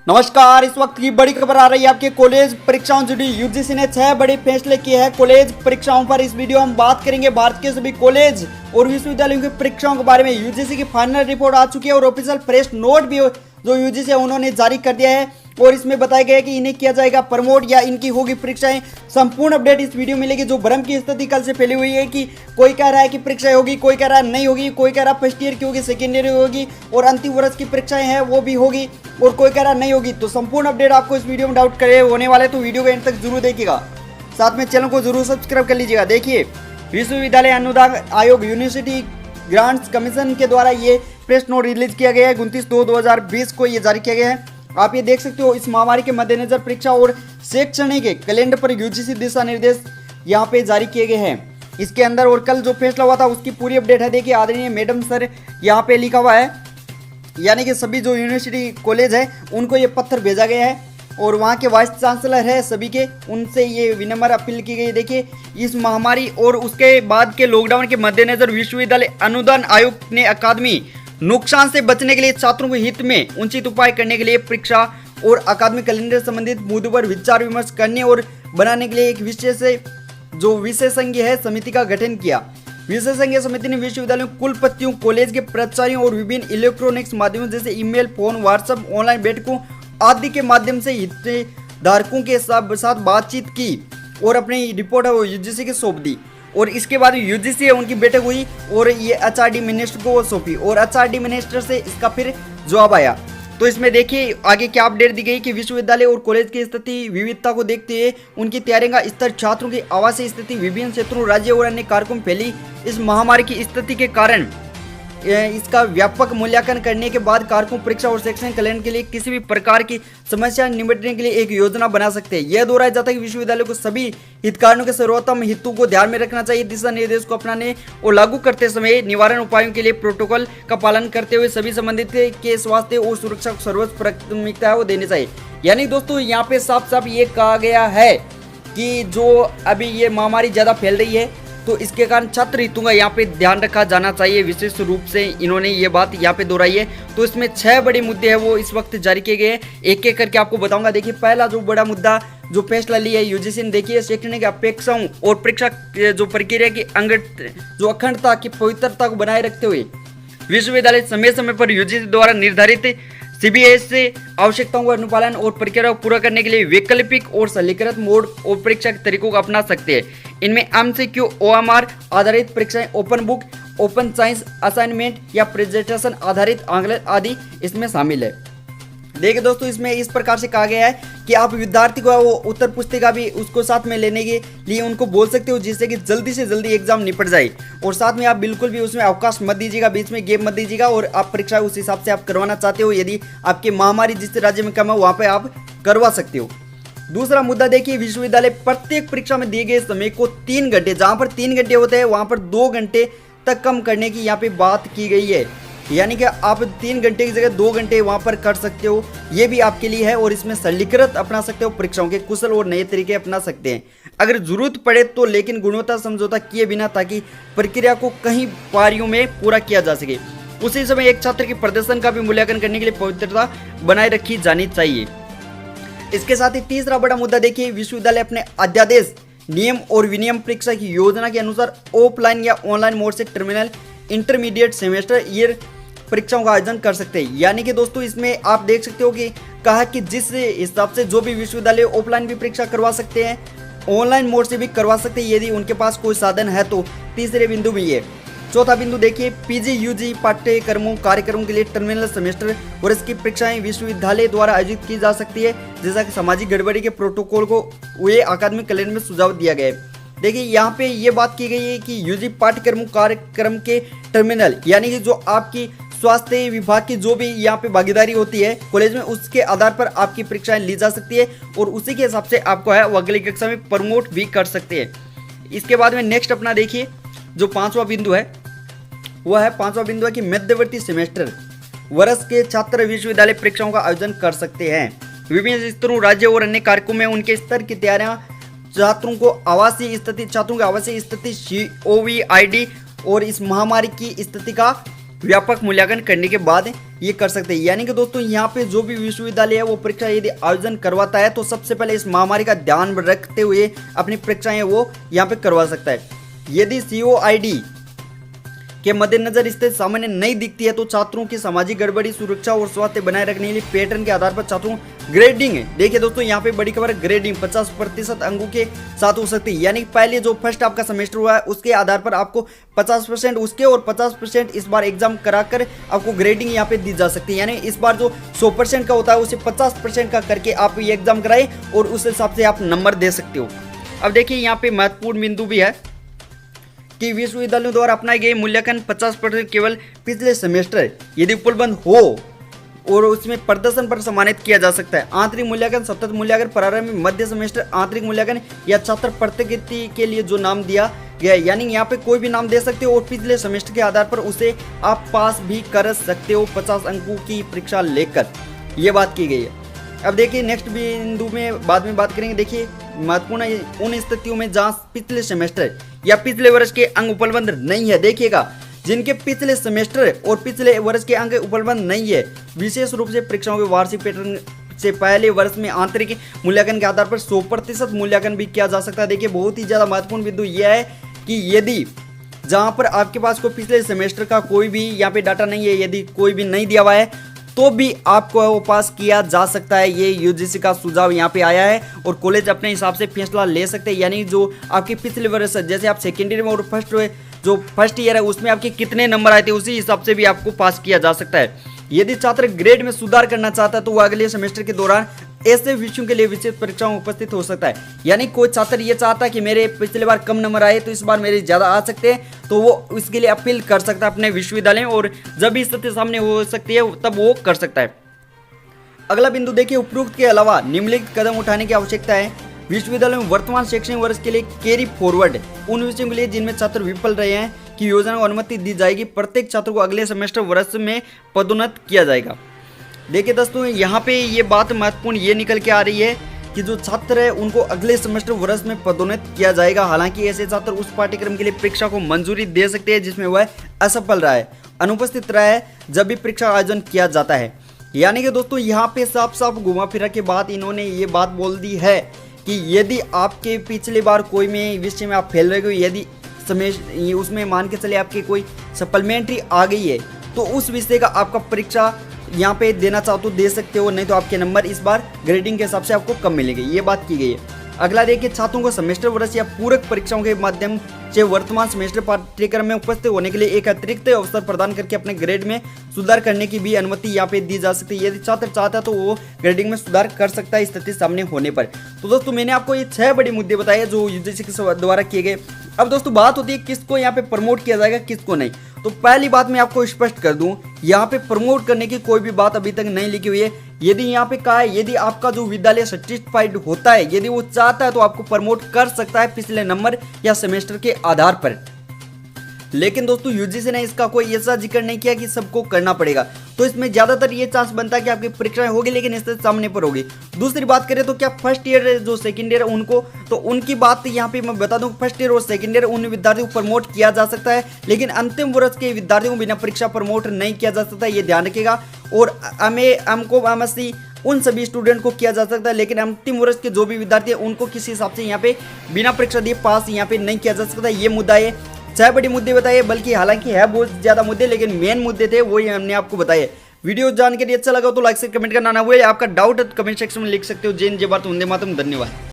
नमस्कार। इस वक्त की बड़ी खबर आ रही है आपके कॉलेज परीक्षाओं जुड़ी। यूजीसी ने 6 बड़े फैसले किए हैं कॉलेज परीक्षाओं पर। इस वीडियो में हम बात करेंगे भारत के सभी कॉलेज और विश्वविद्यालयों की परीक्षाओं के बारे में। यूजीसी की फाइनल रिपोर्ट आ चुकी है और ऑफिशियल प्रेस नोट भी जो यूजीसी है उन्होंने जारी कर दिया है और इसमें बताया गया है कि इन्हें किया जाएगा प्रमोट या इनकी होगी परीक्षाएं। संपूर्ण अपडेट इस वीडियो में मिलेगी। जो भ्रम की स्थिति कल से फैली हुई है कि कोई कह रहा है कि परीक्षाएं होगी, कोई कह रहा है नहीं होगी, कोई कह रहा है फर्स्ट ईयर की होगी, सेकेंड ईयर की होगी और अंतिम वर्ष की परीक्षाएं हैं वो भी होगी और कोई कह रहा नहीं होगी। तो संपूर्ण अपडेट आपको इस वीडियो में डाउट करे होने वाले, तो वीडियो को एंड तक जरूर देखिएगा। साथ में चैनल को जरूर सब्सक्राइब कर लीजिएगा। देखिए, विश्वविद्यालय अनुदान आयोग यूनिवर्सिटी ग्रांट्स कमीशन के द्वारा ये प्रेस नोट रिलीज किया गया है। 29/2/2020 को ये जारी किया गया है। आप ये देख सकते हो। इस महामारी के मद्देनजर परीक्षा और शैक्षणिक कैलेंडर पर यूजीसी दिशा निर्देश यहाँ पे जारी किए गए हैं। इसके अंदर और कल जो फैसला हुआ था उसकी पूरी अपडेट है। देखिए, आदरणीय मैडम सर यहाँ पे लिखा हुआ है, यानी कि सभी जो यूनिवर्सिटी कॉलेज है उनको ये पत्र भेजा गया है और वहाँ के वाइस चांसलर है सभी के, उनसे ये विनम्र अपील की गई है। देखिए, इस महामारी और उसके बाद के लॉकडाउन के मद्देनजर विश्वविद्यालय अनुदान आयोग ने अकादमी नुकसान से बचने के लिए छात्रों के हित में उचित उपाय करने के लिए परीक्षा और अकादमिक कैलेंडर संबंधित मुद्दों पर विचार विमर्श करने और बनाने के लिए एक विशेषज्ञ है समिति का गठन किया। विशेषज्ञ समिति ने विश्वविद्यालयों, कुलपतियों, कॉलेज के प्राचार्यों और विभिन्न इलेक्ट्रॉनिक्स माध्यमों जैसे ईमेल, फोन, व्हाट्सएप, ऑनलाइन बैठकों आदि के माध्यम से हितधारकों के साथ बातचीत की और अपनी रिपोर्ट है वो यूजीसी के सौंप दी। और इसके बाद यूजीसी है उनकी बैठक हुई और ये एचआरडी मिनिस्टर को सौंपी और एचआरडी मिनिस्टर से इसका फिर जवाब आया। तो इसमें देखिए आगे क्या अपडेट दी गई कि विश्वविद्यालय और कॉलेज की स्थिति विविधता को देखते हुए उनकी तैयारियों का स्तर, छात्रों की आवासीय स्थिति, विभिन्न क्षेत्रों, राज्यों और अन्य कारकों में फैली इस महामारी की स्थिति के कारण इसका व्यापक मूल्यांकन करने के बाद कारकों, परीक्षा और शैक्षणिक कैलेंडर के लिए किसी भी प्रकार की समस्या निपटने के लिए एक योजना बना सकते हैं। यह दोहराया जाता है कि विश्वविद्यालय को सभी हितधारकों के सर्वोत्तम हितों को ध्यान में रखना चाहिए। दिशा निर्देश को अपनाने और लागू करते समय निवारण उपायों के लिए प्रोटोकॉल का पालन करते हुए सभी संबंधित के स्वास्थ्य और सुरक्षा को सर्वोच्च प्राथमिकता वो देनी चाहिए। यानी दोस्तों, यहाँ पे साफ साफ ये कहा गया है कि जो अभी ये महामारी ज़्यादा फैल रही है तो इसके कारण छात्र हितों का यहाँ पे ध्यान रखा जाना चाहिए। विशेष रूप से इन्होंने ये बात यहाँ पे दोहराई है। तो इसमें 6 बड़े मुद्दे हैं वो इस वक्त जारी किए गए हैं। एक एक करके आपको बताऊंगा। देखिए, पहला जो बड़ा मुद्दा जो फैसला लिया है यूजीसी ने, देखिए, शैक्षणिक अपेक्षाओं और परीक्षा जो प्रक्रिया की जो अखंडता की पवित्रता को बनाए रखते हुए विश्वविद्यालय समय समय पर यूजीसी द्वारा निर्धारित सीबीएस से आवश्यकताओं का अनुपालन और प्रक्रिया को पूरा करने के लिए वैकल्पिक और सरलीकृत मोड और परीक्षा के तरीकों को अपना सकते हैं। इनमें एमसीक्यू, ओएमआर आधारित परीक्षाएं, open book, open science assignment या प्रेजेंटेशन आधारित आंकलन आदि इसमें शामिल है। देखिए दोस्तों, इसमें इस प्रकार से कहा गया है कि आप विद्यार्थी को वो उत्तर पुस्तिका भी उसको साथ में लेने के लिए उनको बोल सकते हो, जिससे कि जल्दी से जल्दी एग्जाम निपट जाए। और साथ में आप बिल्कुल भी उसमें अवकाश मत दीजिएगा, बीच में गैप मत दीजिएगा और आप परीक्षा उस हिसाब से आप करवाना चाहते हो। यदि आपकी महामारी जिस राज्य में कम है वहाँ पर आप करवा सकते हो। दूसरा मुद्दा देखिए, विश्वविद्यालय प्रत्येक परीक्षा में दिए गए समय को 3 घंटे, जहाँ पर 3 घंटे होते हैं वहाँ पर 2 घंटे तक कम करने की यहाँ पे बात की गई है। यानी कि आप 3 घंटे की जगह 2 घंटे वहाँ पर कर सकते हो। ये भी आपके लिए है और इसमें सरलीकृत अपना सकते हो, परीक्षाओं के कुशल और नए तरीके अपना सकते हैं अगर जरूरत पड़े तो, लेकिन गुणवत्ता समझौता किए बिना, ताकि प्रक्रिया को कहीं पारियों में पूरा किया जा सके। उसी समय एक छात्र के प्रदर्शन का भी मूल्यांकन करने के लिए पवित्रता बनाए रखी जानी चाहिए। इसके साथ ही तीसरा बड़ा मुद्दा देखिए, विश्वविद्यालय अपने अध्यादेश, नियम और विनियम परीक्षा की योजना के अनुसार ऑफलाइन या ऑनलाइन मोड से टर्मिनल, इंटरमीडिएट, सेमेस्टर, ईयर परीक्षाओं का आयोजन कर सकते हैं। यानी कि दोस्तों, इसमें आप देख सकते हो कि कहा कि जिस हिसाब से जो भी विश्वविद्यालय ऑफलाइन भी परीक्षा करवा सकते हैं, ऑनलाइन मोड से भी करवा सकते हैं यदि उनके पास कोई साधन है तो। तीसरे बिंदु में ये। चौथा बिंदु देखिए, पीजी यूजी पाठ्यक्रमों कार्यक्रमों के लिए टर्मिनल सेमेस्टर वर्ष की परीक्षाएं विश्वविद्यालय द्वारा आयोजित की जा सकती है, जैसा कि सामाजिक गड़बड़ी के प्रोटोकॉल को वे अकादमिक कैलेंडर में सुझाव दिया गया है। देखिए, यहाँ पे ये बात की गई है कि यूजी पाठ्यक्रमों कार्यक्रम के टर्मिनल, यानी कि जो आपकी स्वास्थ्य विभाग की जो भी यहाँ पे भागीदारी होती है कॉलेज में, उसके आधार पर आपकी परीक्षाएं ली जा सकती है और उसी के हिसाब से आपको है वो अगली कक्षा में प्रमोट भी कर सकते हैं। इसके बाद में नेक्स्ट अपना देखिए, जो पांचवा बिंदु है वह है कि मध्यवर्ती सेमेस्टर वर्ष के छात्र विश्वविद्यालय परीक्षाओं का आयोजन कर सकते हैं। विभिन्न स्तरों, राज्यों और अन्य कारकों में उनके स्तर की तैयारियां छात्रों की आवासीय स्थिति COVID और इस महामारी की स्थिति का व्यापक मूल्यांकन करने के बाद ये कर सकते हैं। यानी कि दोस्तों यहाँ पे जो भी विश्वविद्यालय है वो परीक्षा यदि आयोजन करवाता है तो सबसे पहले इस महामारी का ध्यान रखते हुए अपनी परीक्षाएं वो यहाँ पे करवा सकता है। यदि COID के मद्देनजर स्थिति सामान्य नहीं दिखती है तो छात्रों की सामाजिक गड़बड़ी, सुरक्षा और स्वास्थ्य बनाए रखने के लिए पैटर्न के आधार पर छात्रों ग्रेडिंग है। देखिए दोस्तों यहाँ पे बड़ी खबर, ग्रेडिंग 50% अंकों के साथ हो सकती है। यानी पहले जो फर्स्ट आपका सेमेस्टर हुआ है उसके आधार पर आपको 50% उसके और 50% इस बार एग्जाम कराकर आपको ग्रेडिंग यहाँ पे दी जा सकती है। यानी इस बार जो 100% का होता है उसे 50% का करके आप ये एग्जाम कराए और उस हिसाब से आप नंबर दे सकते हो। अब देखिए यहाँ पे महत्वपूर्ण बिंदु भी है कि विश्वविद्यालयों द्वारा अपनाए गए मूल्यांकन 50% केवल पिछले सेमेस्टर यदि उपलब्ध हो और उसमें प्रदर्शन पर सम्मानित किया जा सकता है। आंतरिक मूल्यांकन, सतत मूल्यांकन, प्रारंभिक, मध्य सेमेस्टर आंतरिक मूल्यांकन या छात्र प्रतिकृति के लिए जो नाम दिया गया है, यानी यहाँ पे कोई भी नाम दे सकते हो और पिछले सेमेस्टर के आधार पर उसे आप पास भी कर सकते हो 50 अंकों की परीक्षा लेकर, ये बात की गई है। अब देखिए नेक्स्ट बिंदु में बाद में बात करेंगे। देखिए महत्वपूर्ण उन स्थितियों में जहां पिछले सेमेस्टर या पिछले वर्ष के अंक उपलब्ध नहीं है, देखिएगा जिनके पिछले सेमेस्टर और पिछले वर्ष के अंक उपलब्ध नहीं है, विशेष रूप से परीक्षाओं के वार्षिक पैटर्न से पहले वर्ष में आंतरिक मूल्यांकन के आधार पर 100% मूल्यांकन भी किया जा सकता है। देखिए बहुत ही ज्यादा महत्वपूर्ण बिंदु यह है कि यदि जहां पर आपके पास कोई पिछले सेमेस्टर का कोई भी यहाँ पे डाटा नहीं है, यदि कोई भी नहीं दिया हुआ है तो भी आपको वो पास किया जा सकता है। ये UGC का सुझाव यहाँ पे आया है और कॉलेज अपने हिसाब से फैसला ले सकते हैं। यानी जो आपके पिछले वर्ष जैसे आप सेकेंड ईयर में और फर्स्ट ईयर है उसमें आपके कितने नंबर आए थे उसी हिसाब से भी आपको पास किया जा सकता है। यदि छात्र ग्रेड में सुधार करना चाहता है तो वह अगले सेमेस्टर के दौरान ऐसे विषयों के लिए विशेष परीक्षाओं में उपस्थित हो सकता है। यानी कोई छात्र ये चाहता है कि मेरे पिछले बार कम नंबर आए तो इस बार मेरे ज़्यादा आ सकते हैं तो वो इसके लिए अपील कर सकता है अपने विश्वविद्यालय में और जब भी स्थिति सामने हो सकती है तब वो कर सकता है। अगला बिंदु देखिए, उपरोक्त के अलावा निम्नलिखित कदम उठाने की आवश्यकता है। विश्वविद्यालय में वर्तमान शैक्षणिक वर्ष के लिए कैरी फॉरवर्ड उन विषयों के लिए जिनमें छात्र विफल रहे हैं की योजना को अनुमति दी जाएगी। प्रत्येक छात्र को अगले सेमेस्टर वर्ष में पदोन्नत किया जाएगा। देखिए दोस्तों यहाँ पे ये बात महत्वपूर्ण ये निकल के आ रही है कि जो छात्र है उनको अगले सेमेस्टर वर्ष में पदोन्नत किया जाएगा। हालांकि ऐसे छात्र उस पाठ्यक्रम के लिए परीक्षा को मंजूरी दे सकते हैं जिसमें वह असफल रहा है, अनुपस्थित रहा है जब भी परीक्षा आयोजन किया जाता है। यानी कि दोस्तों यहाँ पे साफ साफ घुमा फिरा के बाद इन्होंने ये बात बोल दी है कि यदि आपके पिछले बार कोई में विषय में आप फेल रहे हो, यदि उसमें मान के चले आपके कोई सप्लीमेंट्री आ गई है तो उस विषय का आपका परीक्षा यहाँ पे देना चाहो तो दे सकते हो, नहीं तो आपके नंबर इस बार ग्रेडिंग के हिसाब से आपको कम मिलेंगे, ये बात की गई है। अगला देखिए, छात्रों को सेमेस्टर वर्ष या पूरक परीक्षाओं के माध्यम से वर्तमान सेमेस्टर पाठ्यक्रम में उपस्थित होने के लिए एक अतिरिक्त अवसर प्रदान करके अपने ग्रेड में सुधार करने की भी अनुमति यहाँ पे दी जा सकती है। यदि छात्र चाहता है तो वो ग्रेडिंग में सुधार कर सकता है स्थिति सामने होने पर। तो दोस्तों मैंने आपको ये 6 बड़े मुद्दे बताए जो UGC के द्वारा किए गए। अब दोस्तों बात होती है किसको यहाँ पे प्रमोट किया जाएगा किसको नहीं। तो पहली बात मैं आपको स्पष्ट कर दूं, यहाँ पे प्रमोट करने की कोई भी बात अभी तक नहीं लिखी हुई है। यदि यहाँ पे कहा है यदि आपका जो विद्यालय सर्टिफाइड होता है, यदि वो चाहता है तो आपको प्रमोट कर सकता है पिछले नंबर या सेमेस्टर के आधार पर। लेकिन दोस्तों UGC ने इसका कोई ऐसा जिक्र नहीं किया कि सबको करना पड़ेगा, तो इसमें ज्यादातर ये चांस बनता है कि आपकी परीक्षाएं होगी लेकिन इससे सामने पर होगी। दूसरी बात करें तो क्या फर्स्ट ईयर जो सेकंड ईयर उनको, तो उनकी बात यहाँ पे मैं बता दूं, फर्स्ट ईयर और सेकंड ईयर उन विद्यार्थियों को प्रमोट किया जा सकता है लेकिन अंतिम वर्ष के विद्यार्थियों को बिना परीक्षा प्रमोट नहीं किया जा सकता, ये ध्यान रखिएगा। और MSc उन सभी स्टूडेंट को किया जा सकता है लेकिन अंतिम वर्ष के जो भी विद्यार्थी है उनको किसी हिसाब से यहाँ पे बिना परीक्षा दिए पास यहाँ पे नहीं किया जा सकता। ये मुद्दा है, 6 बड़े मुद्दे बताए, बल्कि हालांकि है बहुत ज्यादा मुद्दे लेकिन मेन मुद्दे थे वही हमने आपको बताए। वीडियो जानकारी अच्छा लगा तो लाइक से कमेंट करना ना भूलिए। आपका डाउट है तो कमेंट सेक्शन में लिख सकते हो। जय हिंद, जय भारत, वंदे मातरम, धन्यवाद।